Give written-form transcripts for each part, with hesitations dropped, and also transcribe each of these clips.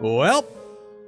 Well,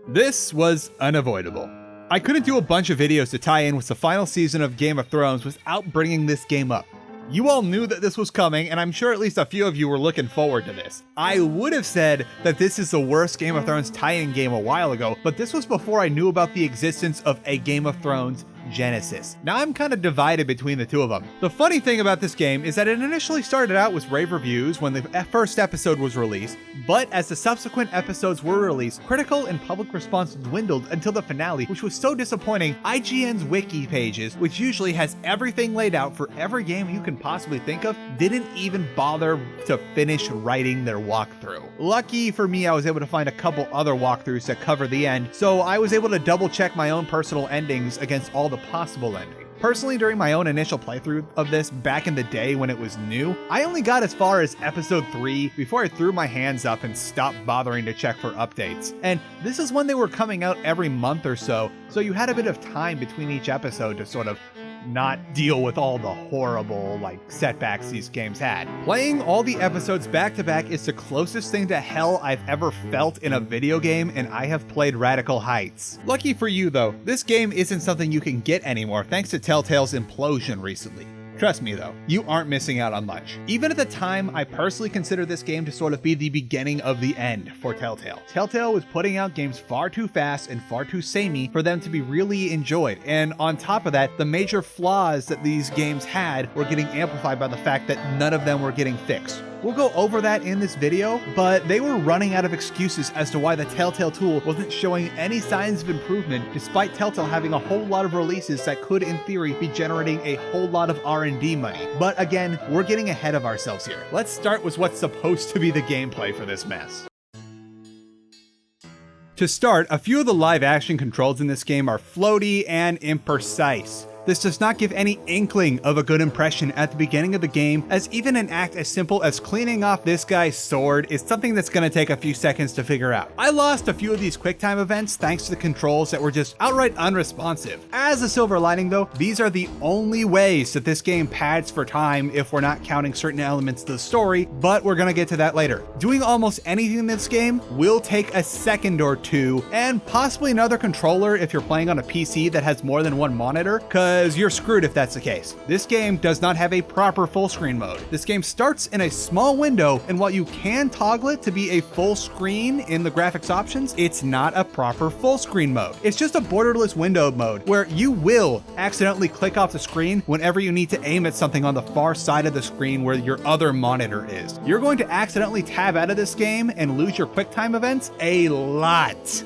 this was unavoidable. I couldn't do a bunch of videos to tie in with the final season of Game of Thrones without bringing this game up. You all knew that this was coming, and I'm sure at least a few of you were looking forward to this. I would have said that this is the worst Game of Thrones tie-in game a while ago, but this was before I knew about the existence of a Game of Thrones Genesis. Now I'm kind of divided between the two of them. The funny thing about this game is that it initially started out with rave reviews when the first episode was released, but as the subsequent episodes were released, critical and public response dwindled until the finale, which was so disappointing. IGN's wiki pages, which usually has everything laid out for every game you can possibly think of, didn't even bother to finish writing their walkthrough. Lucky for me, I was able to find a couple other walkthroughs that cover the end, so I was able to double check my own personal endings against all the possible ending. Personally, during my own initial playthrough of this back in the day when it was new, I only got as far as episode 3 before I threw my hands up and stopped bothering to check for updates. And this is when they were coming out every month or so you had a bit of time between each episode to sort of not deal with all the horrible setbacks these games had. Playing all the episodes back to back is the closest thing to hell I've ever felt in a video game, and I have played Radical Heights. Lucky for you though, this game isn't something you can get anymore thanks to Telltale's implosion recently. Trust me though, you aren't missing out on much. Even at the time, I personally consider this game to sort of be the beginning of the end for Telltale. Telltale was putting out games far too fast and far too samey for them to be really enjoyed. And on top of that, the major flaws that these games had were getting amplified by the fact that none of them were getting fixed. We'll go over that in this video, but they were running out of excuses as to why the Telltale tool wasn't showing any signs of improvement, despite Telltale having a whole lot of releases that could, in theory, be generating a whole lot of R&D money. But again, we're getting ahead of ourselves here. Let's start with what's supposed to be the gameplay for this mess. To start, a few of the live action controls in this game are floaty and imprecise. This does not give any inkling of a good impression at the beginning of the game, as even an act as simple as cleaning off this guy's sword is something that's going to take a few seconds to figure out. I lost a few of these QuickTime events thanks to the controls that were just outright unresponsive. As a silver lining though, these are the only ways that this game pads for time if we're not counting certain elements of the story, but we're going to get to that later. Doing almost anything in this game will take a second or two, and possibly another controller if you're playing on a PC that has more than one monitor, because you're screwed if that's the case. This game does not have a proper full screen mode. This game starts in a small window, and while you can toggle it to be a full screen in the graphics options, it's not a proper full screen mode. It's just a borderless window mode where you will accidentally click off the screen whenever you need to aim at something on the far side of the screen where your other monitor is. You're going to accidentally tab out of this game and lose your QuickTime events a lot.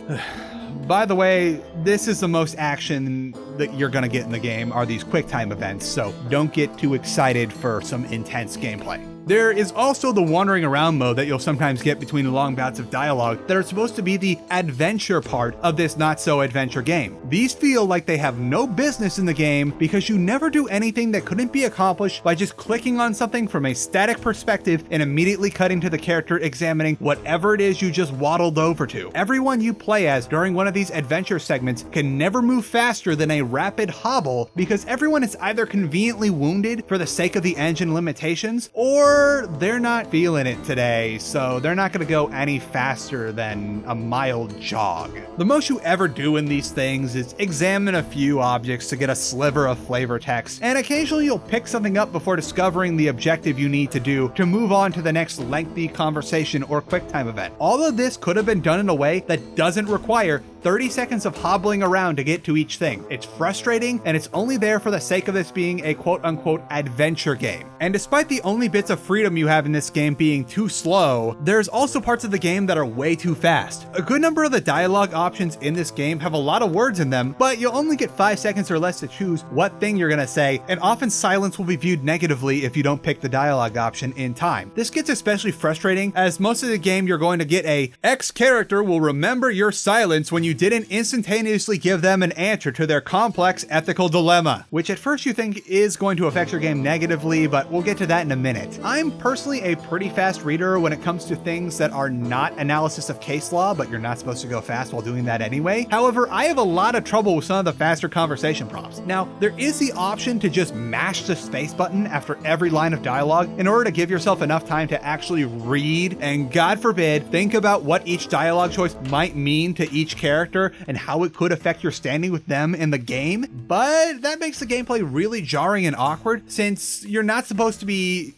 By the way, this is the most action that you're going to get in the game are these QuickTime events, so don't get too excited for some intense gameplay. There is also the wandering around mode that you'll sometimes get between long bouts of dialogue that are supposed to be the adventure part of this not-so-adventure game. These feel like they have no business in the game because you never do anything that couldn't be accomplished by just clicking on something from a static perspective and immediately cutting to the character examining whatever it is you just waddled over to. Everyone you play as during one of these adventure segments can never move faster than a rapid hobble because everyone is either conveniently wounded for the sake of the engine limitations, or they're not feeling it today, so they're not going to go any faster than a mild jog. The most you ever do in these things is examine a few objects to get a sliver of flavor text, and occasionally you'll pick something up before discovering the objective you need to do to move on to the next lengthy conversation or QuickTime event. All of this could have been done in a way that doesn't require 30 seconds of hobbling around to get to each thing. It's frustrating, and it's only there for the sake of this being a quote-unquote adventure game. And despite the only bits of freedom you have in this game being too slow, there's also parts of the game that are way too fast. A good number of the dialogue options in this game have a lot of words in them, but you'll only get 5 seconds or less to choose what thing you're gonna say, and often silence will be viewed negatively if you don't pick the dialogue option in time. This gets especially frustrating as most of the game you're going to get a X character will remember your silence when you you didn't instantaneously give them an answer to their complex ethical dilemma, which at first you think is going to affect your game negatively, but we'll get to that in a minute. I'm personally a pretty fast reader when it comes to things that are not analysis of case law, but you're not supposed to go fast while doing that anyway. However, I have a lot of trouble with some of the faster conversation prompts. Now, there is the option to just mash the space button after every line of dialogue in order to give yourself enough time to actually read and, God forbid, think about what each dialogue choice might mean to each character and how it could affect your standing with them in the game. But that makes the gameplay really jarring and awkward since you're not supposed to be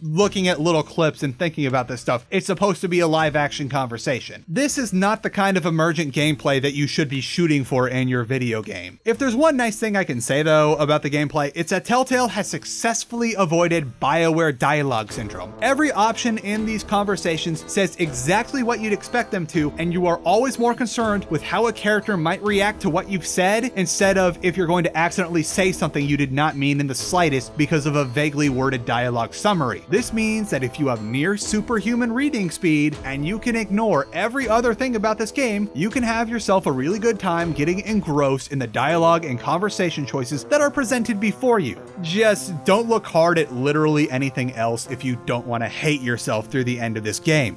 looking at little clips and thinking about this stuff. It's supposed to be a live action conversation. This is not the kind of emergent gameplay that you should be shooting for in your video game. If there's one nice thing I can say though about the gameplay, it's that Telltale has successfully avoided BioWare dialogue syndrome. Every option in these conversations says exactly what you'd expect them to, and you are always more concerned with how a character might react to what you've said instead of if you're going to accidentally say something you did not mean in the slightest because of a vaguely worded dialogue summary. This means that if you have near superhuman reading speed and you can ignore every other thing about this game, you can have yourself a really good time getting engrossed in the dialogue and conversation choices that are presented before you. Just don't look hard at literally anything else if you don't want to hate yourself through the end of this game.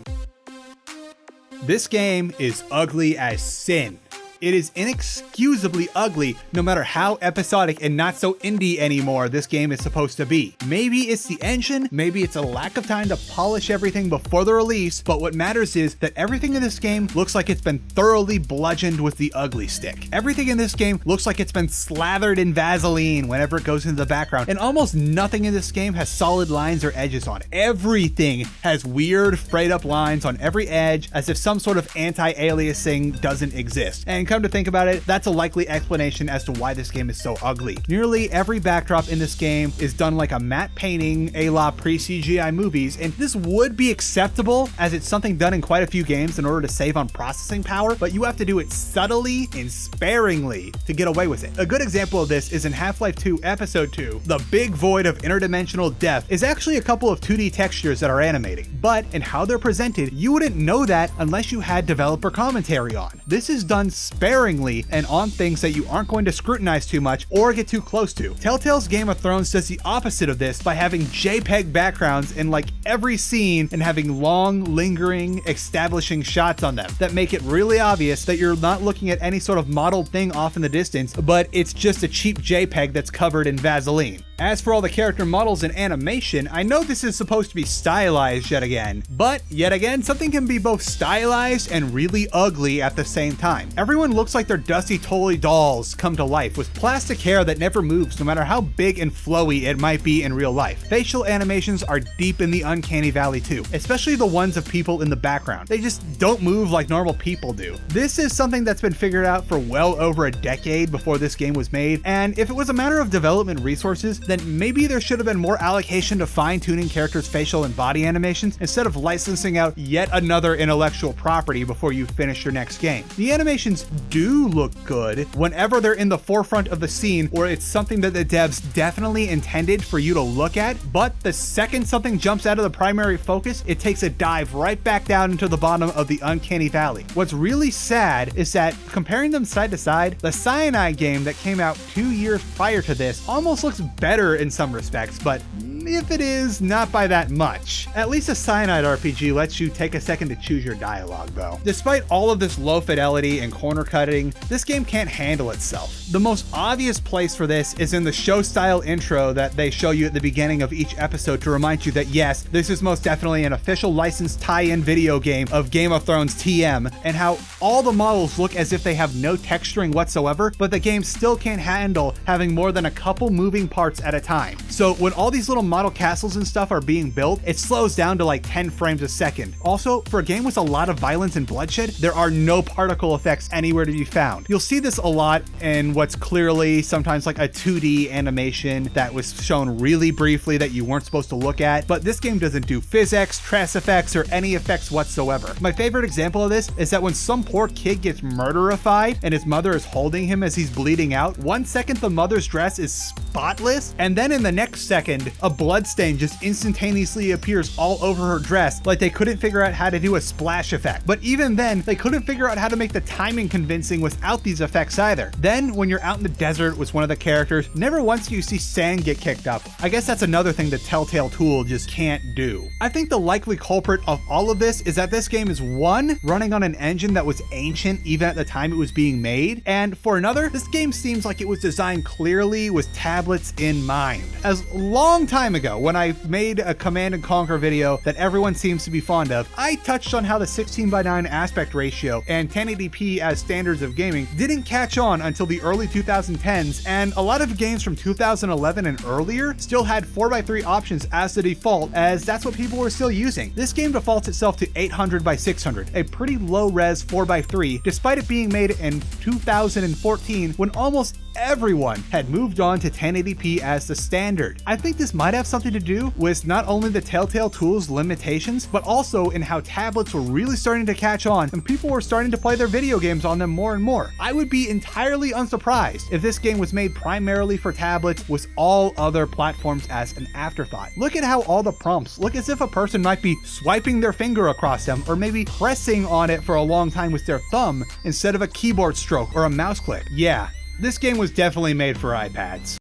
This game is ugly as sin. It is inexcusably ugly, no matter how episodic and not so indie anymore this game is supposed to be. Maybe it's the engine, maybe it's a lack of time to polish everything before the release, but what matters is that everything in this game looks like it's been thoroughly bludgeoned with the ugly stick. Everything in this game looks like it's been slathered in Vaseline whenever it goes into the background, and almost nothing in this game has solid lines or edges on it. Everything has weird, frayed up lines on every edge, as if some sort of anti-aliasing doesn't exist. And come to think about it, that's a likely explanation as to why this game is so ugly. Nearly every backdrop in this game is done like a matte painting a la pre-CGI movies, and this would be acceptable as it's something done in quite a few games in order to save on processing power, but you have to do it subtly and sparingly to get away with it. A good example of this is in Half-Life 2 Episode 2. The big void of interdimensional depth is actually a couple of 2D textures that are animating, but in how they're presented, you wouldn't know that unless you had developer commentary on. This is done sparingly and on things that you aren't going to scrutinize too much or get too close to. Telltale's Game of Thrones does the opposite of this by having JPEG backgrounds in like every scene and having long, lingering, establishing shots on them that make it really obvious that you're not looking at any sort of modeled thing off in the distance, but it's just a cheap JPEG that's covered in Vaseline. As for all the character models and animation, I know this is supposed to be stylized yet again, but yet again, something can be both stylized and really ugly at the same time. Everyone looks like they're dusty toy dolls come to life with plastic hair that never moves no matter how big and flowy it might be in real life. Facial animations are deep in the uncanny valley too, especially the ones of people in the background. They just don't move like normal people do. This is something that's been figured out for well over a decade before this game was made, and if it was a matter of development resources, then maybe there should have been more allocation to fine-tuning characters' facial and body animations instead of licensing out yet another intellectual property before you finish your next game. The animations do look good whenever they're in the forefront of the scene or it's something that the devs definitely intended for you to look at, but the second something jumps out of the primary focus, it takes a dive right back down into the bottom of the uncanny valley. What's really sad is that comparing them side to side, the Cyanide game that came out 2 years prior to this almost looks better in some respects, but if it is, not by that much. At least a Cyanide RPG lets you take a second to choose your dialogue though. Despite all of this low fidelity and corner cutting, this game can't handle itself. The most obvious place for this is in the show style intro that they show you at the beginning of each episode to remind you that yes, this is most definitely an official licensed tie-in video game of Game of Thrones TM, and how all the models look as if they have no texturing whatsoever, but the game still can't handle having more than a couple moving parts at a time. So when all these little model castles and stuff are being built, it slows down to like 10 frames a second. Also, for a game with a lot of violence and bloodshed, there are no particle effects anywhere to be found. You'll see this a lot in what's clearly sometimes like a 2D animation that was shown really briefly that you weren't supposed to look at, but this game doesn't do physics, trace effects, or any effects whatsoever. My favorite example of this is that when some poor kid gets murderified and his mother is holding him as he's bleeding out, 1 second the mother's dress is spotless, and then in the next second, a bloodstain just instantaneously appears all over her dress, like they couldn't figure out how to do a splash effect. But even then, they couldn't figure out how to make the timing convincing without these effects either. Then, when you're out in the desert with one of the characters, never once do you see sand get kicked up. I guess that's another thing the Telltale tool just can't do. I think the likely culprit of all of this is that this game is one, running on an engine that was ancient even at the time it was being made, and for another, this game seems like it was designed clearly with tablets in mind. As long time ago, when I made a Command and Conquer video that everyone seems to be fond of, I touched on how the 16:9 aspect ratio and 1080p as standards of gaming didn't catch on until the early 2010s, and a lot of games from 2011 and earlier still had 4:3 options as the default, as that's what people were still using. This game defaults itself to 800 by 600, a pretty low res 4:3, despite it being made in 2014 when almost everyone had moved on to 1080p as the standard. I think this might have something to do with not only the Telltale tool's limitations, but also in how tablets were really starting to catch on and people were starting to play their video games on them more and more. I would be entirely unsurprised if this game was made primarily for tablets with all other platforms as an afterthought. Look at how all the prompts look as if a person might be swiping their finger across them, or maybe pressing on it for a long time with their thumb instead of a keyboard stroke or a mouse click. Yeah, this game was definitely made for iPads.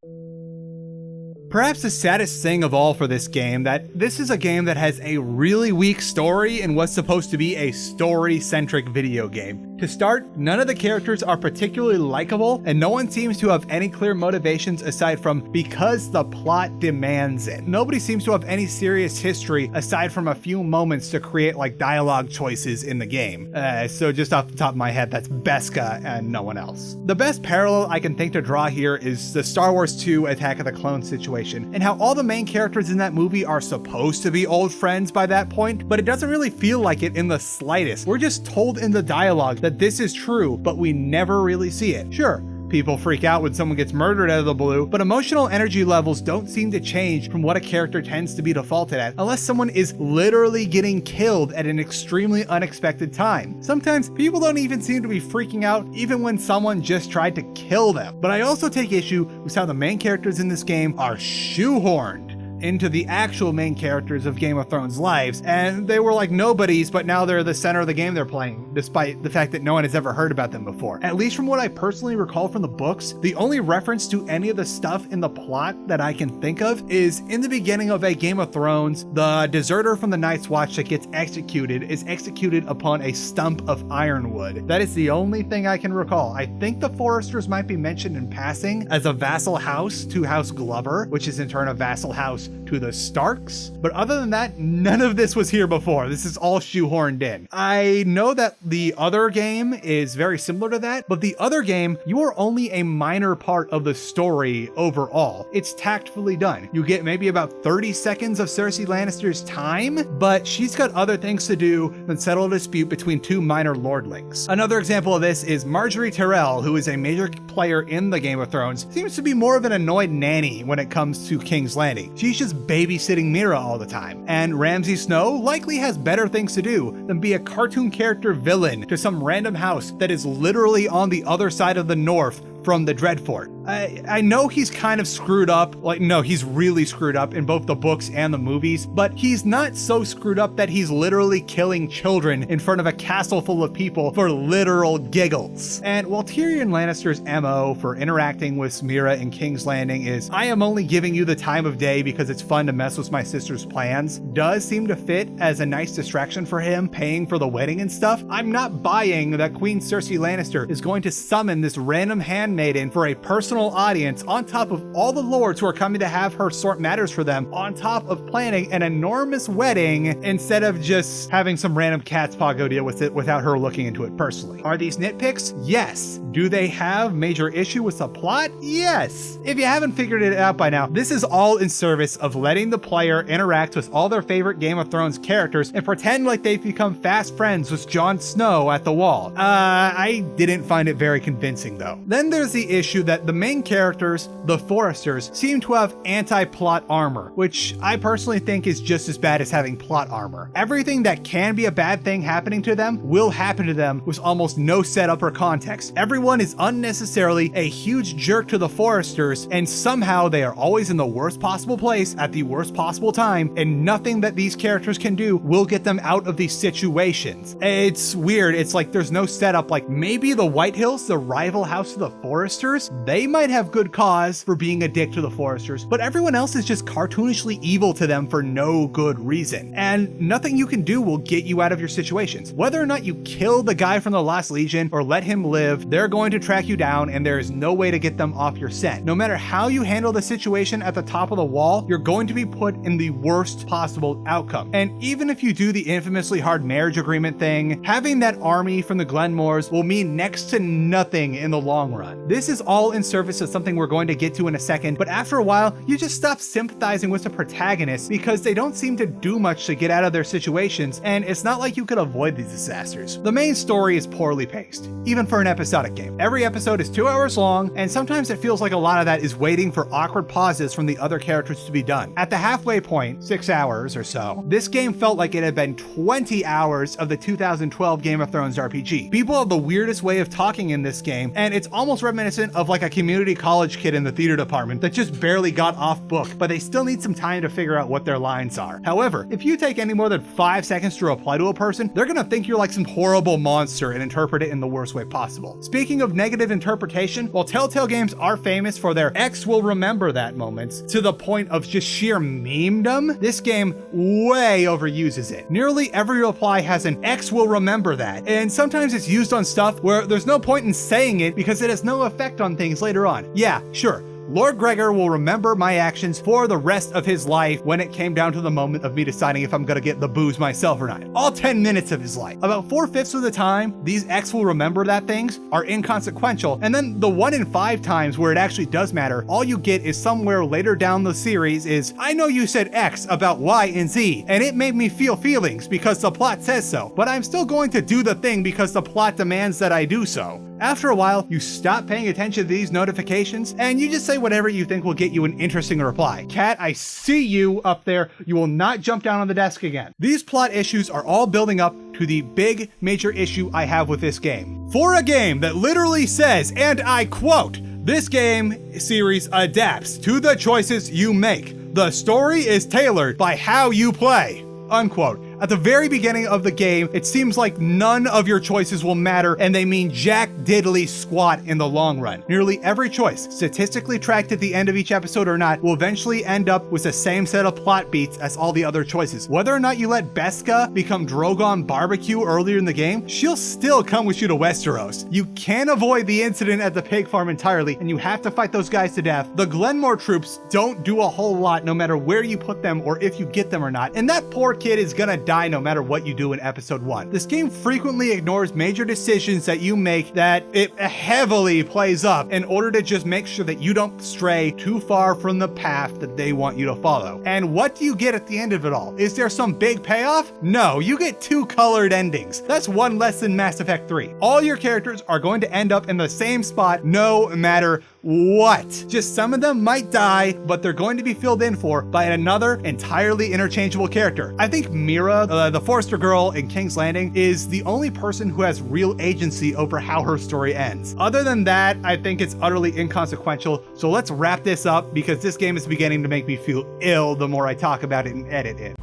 Perhaps the saddest thing of all for this game, that this is a game that has a really weak story in what's supposed to be a story-centric video game. To start, none of the characters are particularly likable, and no one seems to have any clear motivations aside from because the plot demands it. Nobody seems to have any serious history aside from a few moments to create like dialogue choices in the game. So just off the top of my head, that's Beska and no one else. The best parallel I can think to draw here is the Star Wars 2 Attack of the Clones situation, and how all the main characters in that movie are supposed to be old friends by that point, but it doesn't really feel like it in the slightest. We're just told in the dialogue that this is true, but we never really see it. Sure, people freak out when someone gets murdered out of the blue, but emotional energy levels don't seem to change from what a character tends to be defaulted at, unless someone is literally getting killed at an extremely unexpected time. Sometimes people don't even seem to be freaking out even when someone just tried to kill them. But I also take issue with how the main characters in this game are shoehorned into the actual main characters of Game of Thrones' lives, and they were like nobodies, but now they're the center of the game they're playing, despite the fact that no one has ever heard about them before. At least from what I personally recall from the books, the only reference to any of the stuff in the plot that I can think of is in the beginning of a Game of Thrones, the deserter from the Night's Watch that gets executed is executed upon a stump of ironwood. That is the only thing I can recall. I think the Foresters might be mentioned in passing as a vassal house to House Glover, which is in turn a vassal house to the Starks. But other than that, none of this was here before. This is all shoehorned in. I know that the other game is very similar to that, but the other game, you are only a minor part of the story overall. It's tactfully done. You get maybe about 30 seconds of Cersei Lannister's time, but she's got other things to do than settle a dispute between two minor lordlings. Another example of this is Marjorie Tyrell, who is a major player in the Game of Thrones, seems to be more of an annoyed nanny when it comes to King's Landing. She's just babysitting Mira all the time. And Ramsay Snow likely has better things to do than be a cartoon character villain to some random house that is literally on the other side of the north from the Dreadfort. I know he's kind of screwed up, like no, he's really screwed up in both the books and the movies, but he's not so screwed up that he's literally killing children in front of a castle full of people for literal giggles. And while Tyrion Lannister's MO for interacting with Mira in King's Landing is, I am only giving you the time of day because it's fun to mess with my sister's plans, does seem to fit as a nice distraction for him paying for the wedding and stuff, I'm not buying that Queen Cersei Lannister is going to summon this random handmaiden for a personal audience on top of all the lords who are coming to have her sort matters for them, on top of planning an enormous wedding instead of just having some random cat's paw go deal with it without her looking into it personally. Are these nitpicks? Yes. Do they have major issue with the plot? Yes. If you haven't figured it out by now, this is all in service of letting the player interact with all their favorite Game of Thrones characters and pretend like they've become fast friends with Jon Snow at the Wall. I didn't find it very convincing though. Then there's the issue that the main characters, the Foresters, seem to have anti-plot armor, which I personally think is just as bad as having plot armor. Everything that can be a bad thing happening to them will happen to them with almost no setup or context. Everyone is unnecessarily a huge jerk to the Foresters, and somehow they are always in the worst possible place at the worst possible time, and nothing that these characters can do will get them out of these situations. It's weird. It's like there's no setup. Like maybe the Whitehills, the rival house of the Foresters, they might have good cause for being a dick to the Foresters, but everyone else is just cartoonishly evil to them for no good reason. And nothing you can do will get you out of your situations. Whether or not you kill the guy from the Lost Legion or let him live, they're going to track you down and there is no way to get them off your scent. No matter how you handle the situation at the top of the wall, you're going to be put in the worst possible outcome. And even if you do the infamously hard marriage agreement thing, having that army from the Glenmores will mean next to nothing in the long run. This is all in service of something we're going to get to in a second, but after a while, you just stop sympathizing with the protagonists because they don't seem to do much to get out of their situations, and it's not like you could avoid these disasters. The main story is poorly paced, even for an episodic game. Every episode is 2 hours long, and sometimes it feels like a lot of that is waiting for awkward pauses from the other characters to be done. At the halfway point, 6 hours or so, this game felt like it had been 20 hours of the 2012 Game of Thrones RPG. People have the weirdest way of talking in this game, and it's almost reminiscent of like a community college kid in the theater department that just barely got off book, but they still need some time to figure out what their lines are. However, if you take any more than 5 seconds to reply to a person, they're gonna think you're like some horrible monster and interpret it in the worst way possible. Speaking of negative interpretation, while Telltale Games are famous for their X will remember that moments to the point of just sheer memedom, this game way overuses it. Nearly every reply has an X will remember that, and sometimes it's used on stuff where there's no point in saying it because it has no effect on things later on. Yeah, sure. Lord Gregor will remember my actions for the rest of his life when it came down to the moment of me deciding if I'm gonna get the booze myself or not. All 10 minutes of his life. About 4/5 of the time, these X will remember that things are inconsequential, and then the 1 in 5 times where it actually does matter, all you get is somewhere later down the series is, I know you said X about Y and Z, and it made me feel feelings because the plot says so, but I'm still going to do the thing because the plot demands that I do so. After a while, you stop paying attention to these notifications, and you just say whatever you think will get you an interesting reply. Cat, I see you up there. You will not jump down on the desk again. These plot issues are all building up to the big major issue I have with this game. For a game that literally says, and I quote, "This game series adapts to the choices you make. The story is tailored by how you play," unquote. At the very beginning of the game, it seems like none of your choices will matter, and they mean jack diddly squat in the long run. Nearly every choice, statistically tracked at the end of each episode or not, will eventually end up with the same set of plot beats as all the other choices. Whether or not you let Beska become Drogon Barbecue earlier in the game, she'll still come with you to Westeros. You can't avoid the incident at the pig farm entirely, and you have to fight those guys to death. The Glenmore troops don't do a whole lot no matter where you put them or if you get them or not, and that poor kid is gonna die no matter what you do in episode 1. This game frequently ignores major decisions that you make that it heavily plays up in order to just make sure that you don't stray too far from the path that they want you to follow. And what do you get at the end of it all? Is there some big payoff? No, you get 2 colored endings. That's one less than Mass Effect 3. All your characters are going to end up in the same spot no matter what. Just some of them might die, but they're going to be filled in for by another entirely interchangeable character. I think Mira, the Forester girl in King's Landing, is the only person who has real agency over how her story ends. Other than that, I think it's utterly inconsequential. So let's wrap this up because this game is beginning to make me feel ill the more I talk about it and edit it.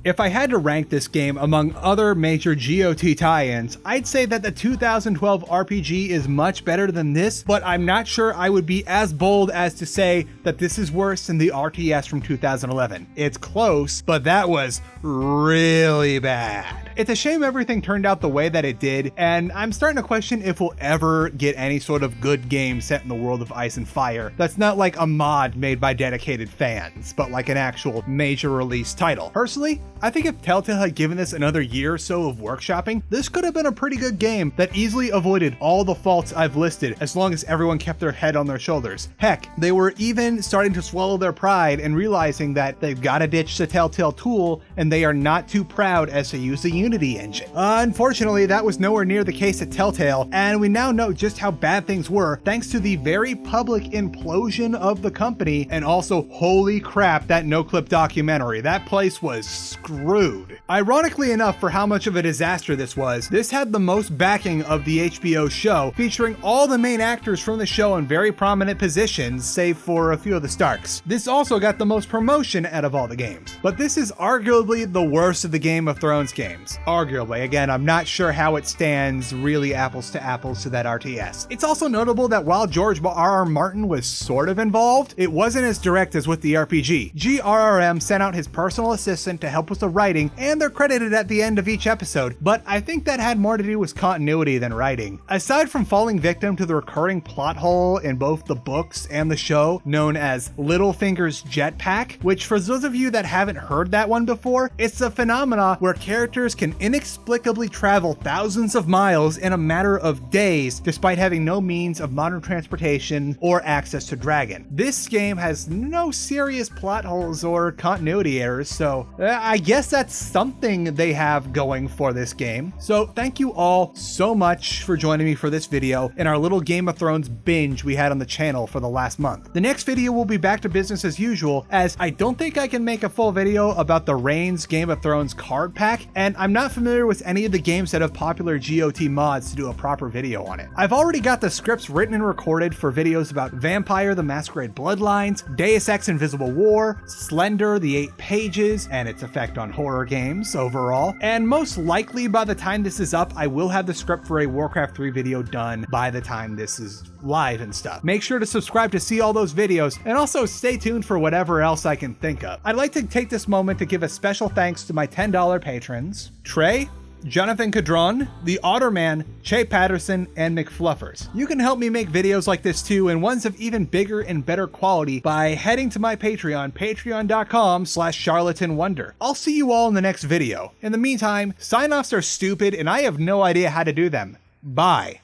If I had to rank this game among other major GOT tie-ins, I'd say that the 2012 RPG is much better than this, but I'm not sure I would be as bold as to say that this is worse than the RTS from 2011. It's close, but that was really bad. It's a shame everything turned out the way that it did, and I'm starting to question if we'll ever get any sort of good game set in the world of Ice and Fire that's not like a mod made by dedicated fans, but like an actual major release title. Personally, I think if Telltale had given this another year or so of workshopping, this could have been a pretty good game that easily avoided all the faults I've listed as long as everyone kept their head on their shoulders. Heck, they were even starting to swallow their pride and realizing that they've got to ditch the Telltale tool and they are not too proud as to use the Unity engine. Unfortunately, that was nowhere near the case at Telltale, and we now know just how bad things were thanks to the very public implosion of the company, and also, holy crap, that no-clip documentary. That place was screwed. Ironically enough, for how much of a disaster this was, this had the most backing of the HBO show, featuring all the main actors from the show in very prominent positions, save for a few of the Starks. This also got the most promotion out of all the games. But this is arguably the worst of the Game of Thrones games. Arguably. Again, I'm not sure how it stands really apples to apples to that RTS. It's also notable that while George R.R. Martin was sort of involved, it wasn't as direct as with the RPG. GRRM sent out his personal assistant to help with the writing, and they're credited at the end of each episode, but I think that had more to do with continuity than writing. Aside from falling victim to the recurring plot hole in both the books and the show, known as Littlefinger's jetpack, which for those of you that haven't heard that one before, it's a phenomena where characters can inexplicably travel thousands of miles in a matter of days despite having no means of modern transportation or access to Dragon. This game has no serious plot holes or continuity errors, so I guess that's something they have going for this game. So thank you all so much for joining me for this video in our little Game of Thrones binge we had on the channel for the last month. The next video will be back to business as usual, as I don't think I can make a full video about the Reigns Game of Thrones card pack, and I'm not familiar with any of the games that have popular GOT mods to do a proper video on it. I've already got the scripts written and recorded for videos about Vampire the Masquerade Bloodlines, Deus Ex Invisible War, Slender the 8 Pages, and its effect on horror games overall, and most likely by the time this is up, I will have the script for a Warcraft 3 video done by the time this is live and stuff. Make sure to subscribe to see all those videos, and also stay tuned for whatever else I can think of. I'd like to take this moment to give a special thanks to my $10 patrons, Trey, Jonathan Cadron, The Otterman, Che Patterson, and McFluffers. You can help me make videos like this too, and ones of even bigger and better quality, by heading to my Patreon, patreon.com/charlatanwonder. I'll see you all in the next video. In the meantime, sign-offs are stupid, and I have no idea how to do them. Bye.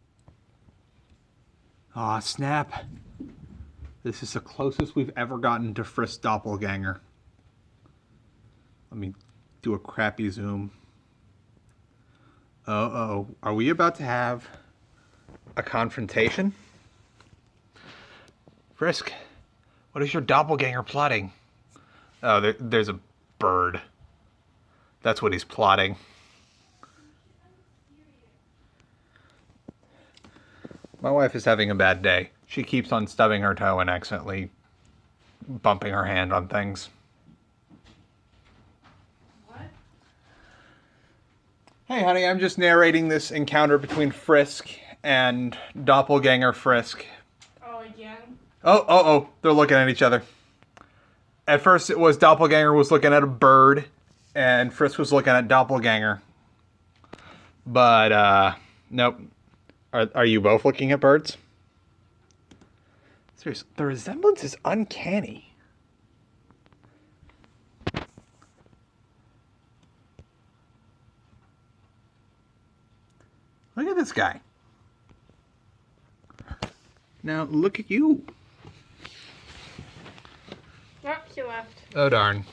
Aw, snap. This is the closest we've ever gotten to Frisk doppelganger. Let me do a crappy zoom. Uh-oh. Are we about to have a confrontation? Frisk, what is your doppelganger plotting? Oh, there's a bird. That's what he's plotting. My wife is having a bad day. She keeps on stubbing her toe and accidentally bumping her hand on things. What? Hey, honey, I'm just narrating this encounter between Frisk and Doppelganger Frisk. Oh, again? Oh, they're looking at each other. At first it was Doppelganger was looking at a bird, and Frisk was looking at Doppelganger. But, nope. Are you both looking at birds? Seriously, the resemblance is uncanny. Look at this guy. Now, look at you. Oh, he left. Oh, darn.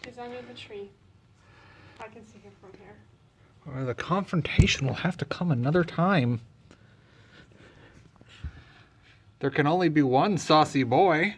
He's under the tree. I can see him from here. Well, the confrontation will have to come another time. There can only be one saucy boy.